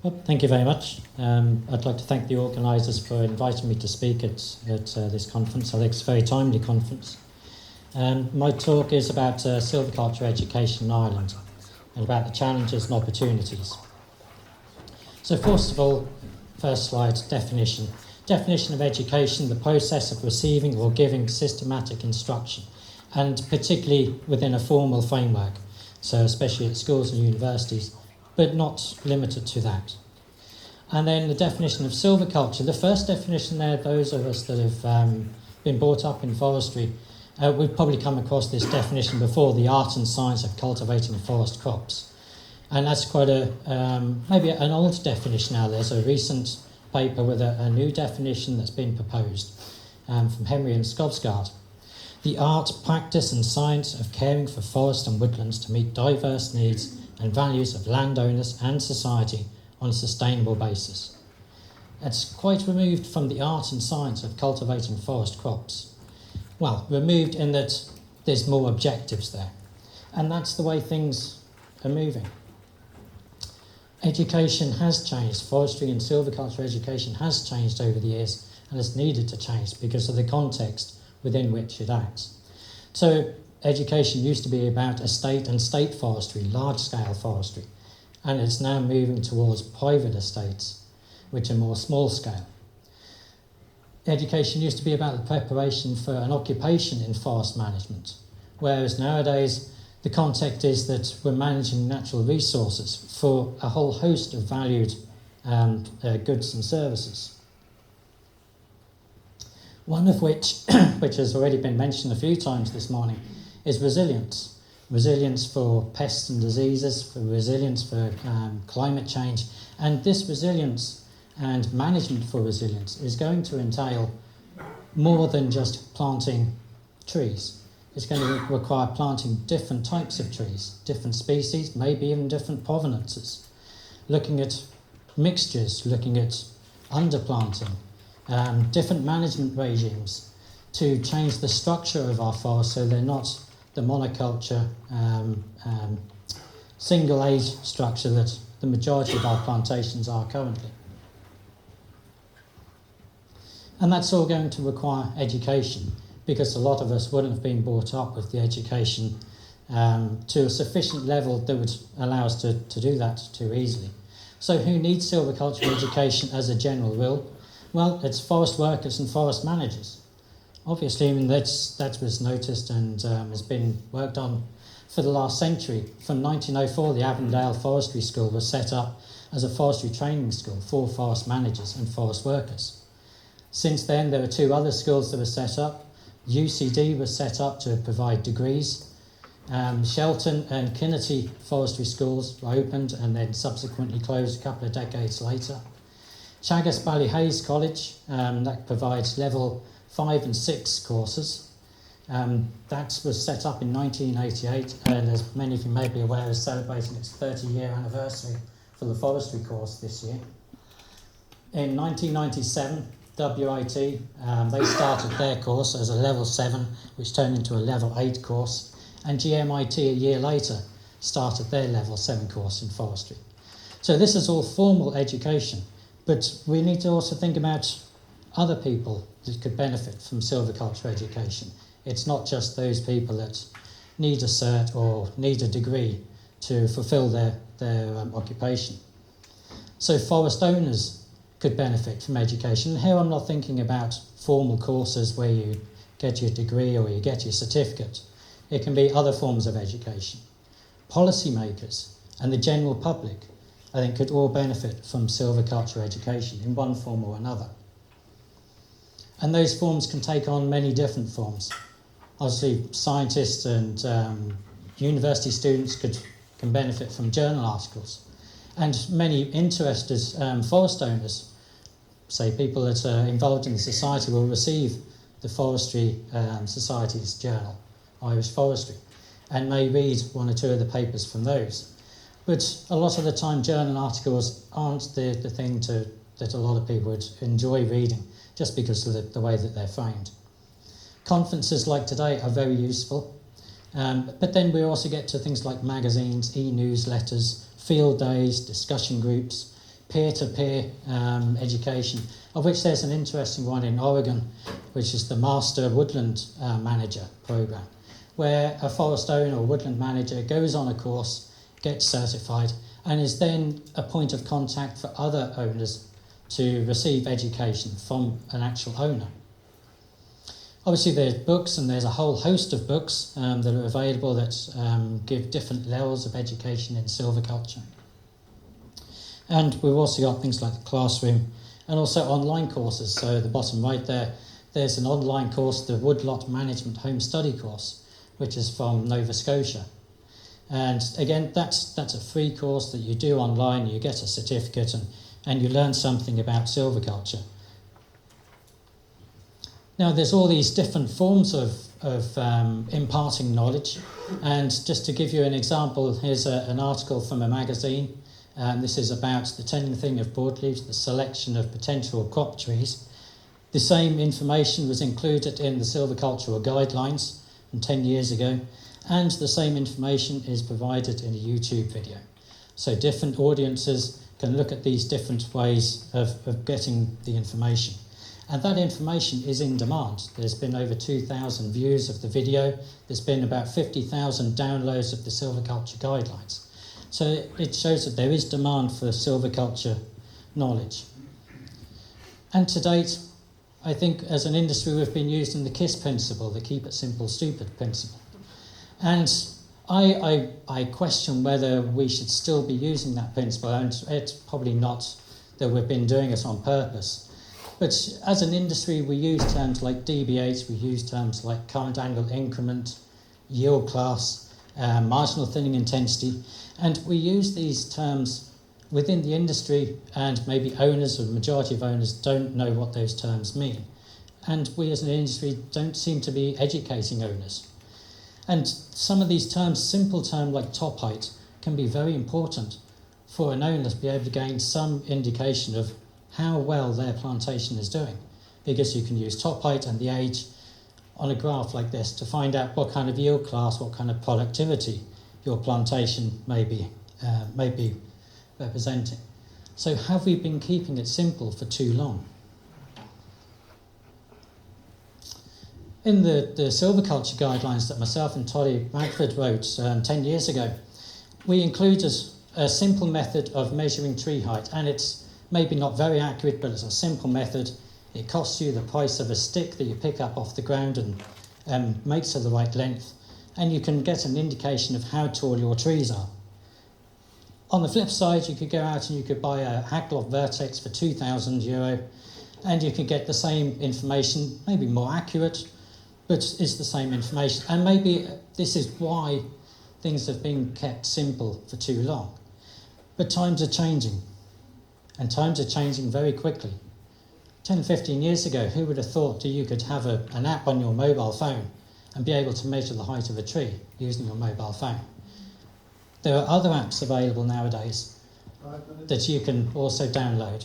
Well, thank you very much. I'd like to thank the organisers for inviting me to speak at this conference. I think it's a very timely conference. My talk is about silviculture education in Ireland and about the challenges and opportunities. So first of all, first slide, definition. Definition of education, the process of receiving or giving systematic instruction, and particularly within a formal framework, so especially at schools and universities, but not limited to that. And then the definition of silviculture. The first definition there, those of us that have been brought up in forestry, we've probably come across this definition before, the art and science of cultivating forest crops. And that's quite maybe an old definition now. There's a recent paper with a new definition that's been proposed from Henry and Skovsgaard. The art, practice and science of caring for forest and woodlands to meet diverse needs and values of landowners and society on a sustainable basis. It's quite removed from the art and science of cultivating forest crops. Well, removed in that there's more objectives there. And that's the way things are moving. Education has changed. Forestry and silviculture education has changed over the years and has needed to change because of the context within which it acts. So education used to be about estate and state forestry, large-scale forestry, and it's now moving towards private estates, which are more small-scale. Education used to be about the preparation for an occupation in forest management, whereas nowadays the context is that we're managing natural resources for a whole host of valued goods and services. One of which, which has already been mentioned a few times this morning, is resilience. Resilience for pests and diseases, for resilience for climate change. And this resilience and management for resilience is going to entail more than just planting trees. It's going to require planting different types of trees, different species, maybe even different provenances. Looking at mixtures, looking at underplanting, different management regimes to change the structure of our forests so they're not the monoculture, single age structure that the majority of our plantations are currently. And that's all going to require education, because a lot of us wouldn't have been brought up with the education to a sufficient level that would allow us to do that too easily. So who needs silviculture education as a general rule? Well, it's forest workers and forest managers. Obviously, I mean, that was noticed and has been worked on for the last century. From 1904, the Avondale Forestry School was set up as a forestry training school for forest managers and forest workers. Since then, there were two other schools that were set up. UCD was set up to provide degrees. Shelton and Kinnetty forestry schools were opened and then subsequently closed a couple of decades later. Teagasc Ballyhaise College, that provides level 5 and 6 courses. That was set up in 1988 and, as many of you may be aware, is celebrating its 30-year anniversary for the forestry course this year. In 1997, WIT, they started their course as a level 7, which turned into a level 8 course, and GMIT a year later started their level 7 course in forestry. So this is all formal education, but we need to also think about other people that could benefit from silviculture education. It's not just those people that need a cert or need a degree to fulfil their occupation. So forest owners could benefit from education. Here I'm not thinking about formal courses where you get your degree or you get your certificate. It can be other forms of education. Policymakers and the general public, I think, could all benefit from silviculture education in one form or another. And those forms can take on many different forms. Obviously, scientists and university students can benefit from journal articles. And many interested forest owners, say people that are involved in the society, will receive the Forestry Society's journal, Irish Forestry, and may read one or two of the papers from those. But a lot of the time, journal articles aren't the thing that a lot of people would enjoy reading, just because of the way that they're framed. Conferences like today are very useful, but then we also get to things like magazines, e-newsletters, field days, discussion groups, peer-to-peer education, of which there's an interesting one in Oregon, which is the Master Woodland Manager Programme, where a forest owner or woodland manager goes on a course, gets certified, and is then a point of contact for other owners to receive education from an actual owner. Obviously there's books, and there's a whole host of books that are available that give different levels of education in silviculture. And we've also got things like the classroom and also online courses. So at the bottom right there, there's an online course, the Woodlot Management Home Study course, which is from Nova Scotia. And again, that's a free course that you do online, you get a certificate, and you learn something about silviculture. Now, there's all these different forms of imparting knowledge, and just to give you an example, here's an article from a magazine. This is about the tending thing of broadleaves, the selection of potential crop trees. The same information was included in the Silvicultural guidelines from 10 years ago, and the same information is provided in a YouTube video. So different audiences can look at these different ways of getting the information. And that information is in demand. There's been over 2,000 views of the video. There's been about 50,000 downloads of the Silviculture guidelines. So it shows that there is demand for silviculture knowledge. And to date, I think as an industry we've been using the KISS principle, the keep it simple, stupid principle. And I question whether we should still be using that principle, and it's probably not that we've been doing it on purpose. But as an industry, we use terms like DBH, we use terms like current annual increment, yield class, marginal thinning intensity, and we use these terms within the industry, and maybe owners or the majority of owners don't know what those terms mean. And we as an industry don't seem to be educating owners. And some of these terms, simple terms like top height, can be very important for an owner to be able to gain some indication of how well their plantation is doing. Because you can use top height and the age on a graph like this to find out what kind of yield class, what kind of productivity your plantation may be representing. So have we been keeping it simple for too long? In the silviculture guidelines that myself and Toddy Radford wrote 10 years ago, we included a simple method of measuring tree height, and it's maybe not very accurate, but it's a simple method. It costs you the price of a stick that you pick up off the ground and makes it the right length, and you can get an indication of how tall your trees are. On the flip side, you could go out and you could buy a Hacklock Vertex for €2,000, and you could get the same information, maybe more accurate, but it's the same information. And maybe this is why things have been kept simple for too long. But times are changing, and times are changing very quickly. 10, 15 years ago, who would have thought that you could have an app on your mobile phone and be able to measure the height of a tree using your mobile phone? There are other apps available nowadays that you can also download.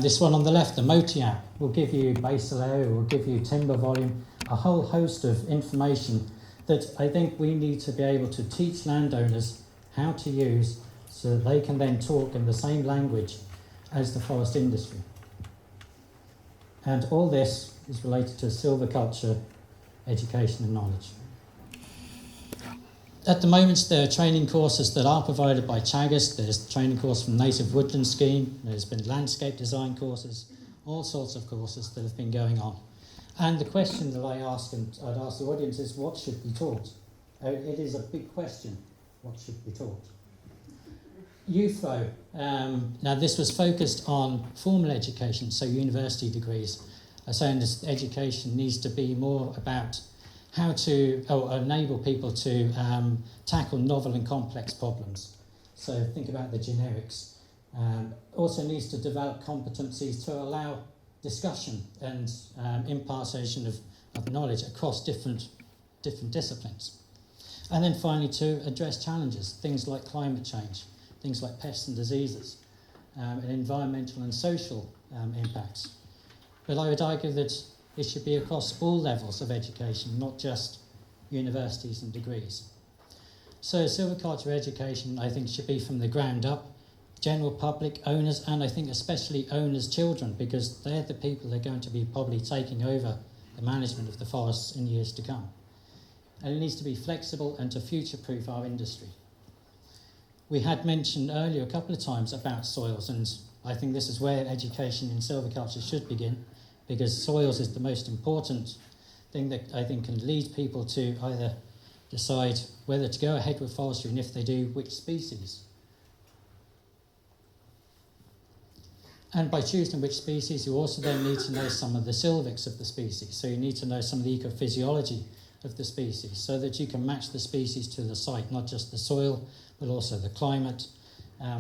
This one on the left, the Moti app, will give you basal area, will give you timber volume, a whole host of information that I think we need to be able to teach landowners how to use so that they can then talk in the same language as the forest industry. And all this is related to silviculture, education and knowledge. At the moment, there are training courses that are provided by Teagasc. There's a training course from Native Woodland Scheme. There's been landscape design courses, all sorts of courses that have been going on. And the question that I ask, and I'd ask the audience, is what should be taught? It is a big question. What should be taught? UFRO. Now, this was focused on formal education, so university degrees. I'm saying this education needs to be more about how to enable people to tackle novel and complex problems. So think about the generics. Also needs to develop competencies to allow discussion and impartation of knowledge across different disciplines. And then finally to address challenges, things like climate change, things like pests and diseases, and environmental and social impacts. But I would argue that it should be across all levels of education, not just universities and degrees. So silviculture education, I think, should be from the ground up. general public, owners, and I think especially owners' children, because they're the people that are going to be probably taking over the management of the forests in years to come. And it needs to be flexible and to future-proof our industry. We had mentioned earlier a couple of times about soils, and I think this is where education in silviculture should begin, because soils is the most important thing that I think can lead people to either decide whether to go ahead with forestry, and if they do, which species. And by choosing which species, you also then need to know some of the silvics of the species. So you need to know some of the ecophysiology of the species, so that you can match the species to the site, not just the soil, but also the climate,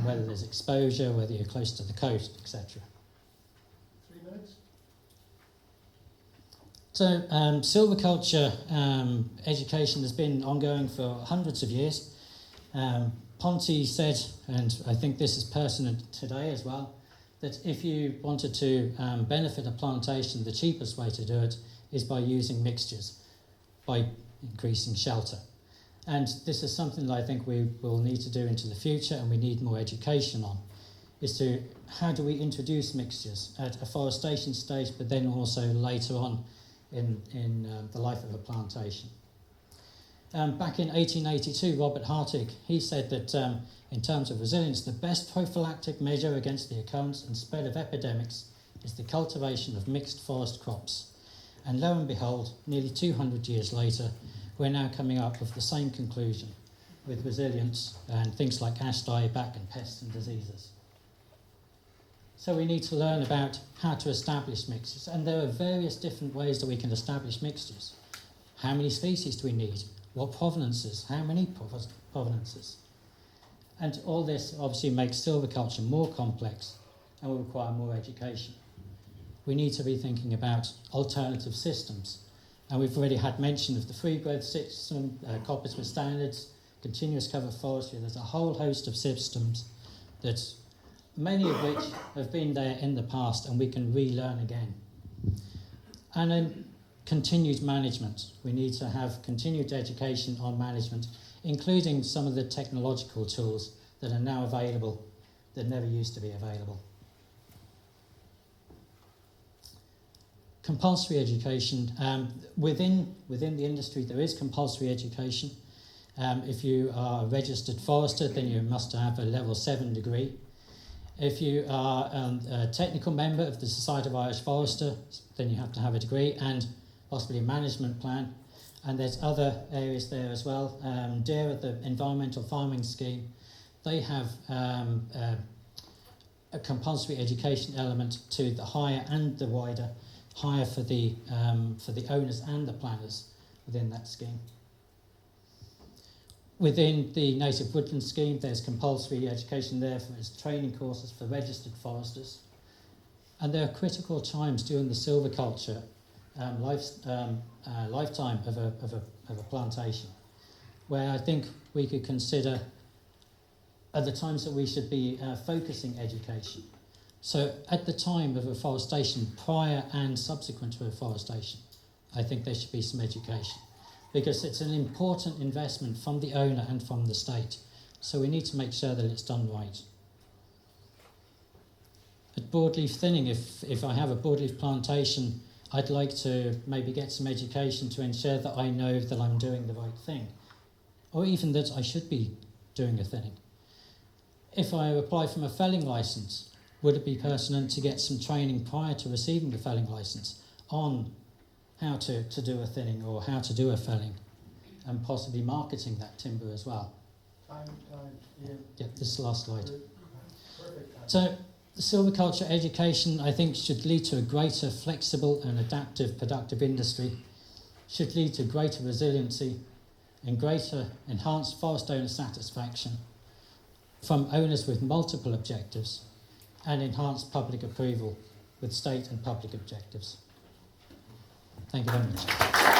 whether there's exposure, whether you're close to the coast, etc. 3 minutes. So silviculture education has been ongoing for hundreds of years. Ponty said, and I think this is pertinent today as well, that if you wanted to benefit a plantation, the cheapest way to do it is by using mixtures, by increasing shelter. And this is something that I think we will need to do into the future, and we need more education on, is to how do we introduce mixtures at a forestation stage, but then also later on in the life of a plantation. Back in 1882, Robert Hartig, he said that in terms of resilience, the best prophylactic measure against the occurrence and spread of epidemics is the cultivation of mixed forest crops. And lo and behold, nearly 200 years later, we're now coming up with the same conclusion with resilience and things like ash dieback and pests and diseases. So we need to learn about how to establish mixtures, and there are various different ways that we can establish mixtures. How many species do we need? What provenances? How many provenances? And all this obviously makes silviculture more complex and will require more education. We need to be thinking about alternative systems. And we've already had mention of the free growth system, coppers with standards, continuous cover forestry. There's a whole host of systems that many of which have been there in the past and we can relearn again. And then continued management. We need to have continued education on management, including some of the technological tools that are now available that never used to be available. Compulsory education. Within the industry, there is compulsory education. If you are a registered forester, then you must have a level 7 degree. If you are a technical member of the Society of Irish Foresters, then you have to have a degree and possibly a management plan. And there's other areas there as well. DERA, the Environmental Farming Scheme, they have a compulsory education element to the higher and the wider, higher for the owners and the planners within that scheme. Within the Native Woodland Scheme, there's compulsory education there for its training courses for registered foresters. And there are critical times during the silviculture lifetime of a plantation, where I think we could consider are the times that we should be focusing education. So at the time of afforestation, prior and subsequent to afforestation, I think there should be some education, because it's an important investment from the owner and from the state. So we need to make sure that it's done right. At broadleaf thinning, if I have a broadleaf plantation, I'd like to maybe get some education to ensure that I know that I'm doing the right thing, or even that I should be doing a thinning. If I apply for a felling licence, would it be pertinent to get some training prior to receiving the felling licence on how to do a thinning or how to do a felling, and possibly marketing that timber as well? Time, Ian. Yeah, this is the last slide. Perfect time. So the silviculture education, I think, should lead to a greater flexible and adaptive productive industry, should lead to greater resiliency and greater enhanced forest owner satisfaction from owners with multiple objectives, and enhanced public approval with state and public objectives. Thank you very much.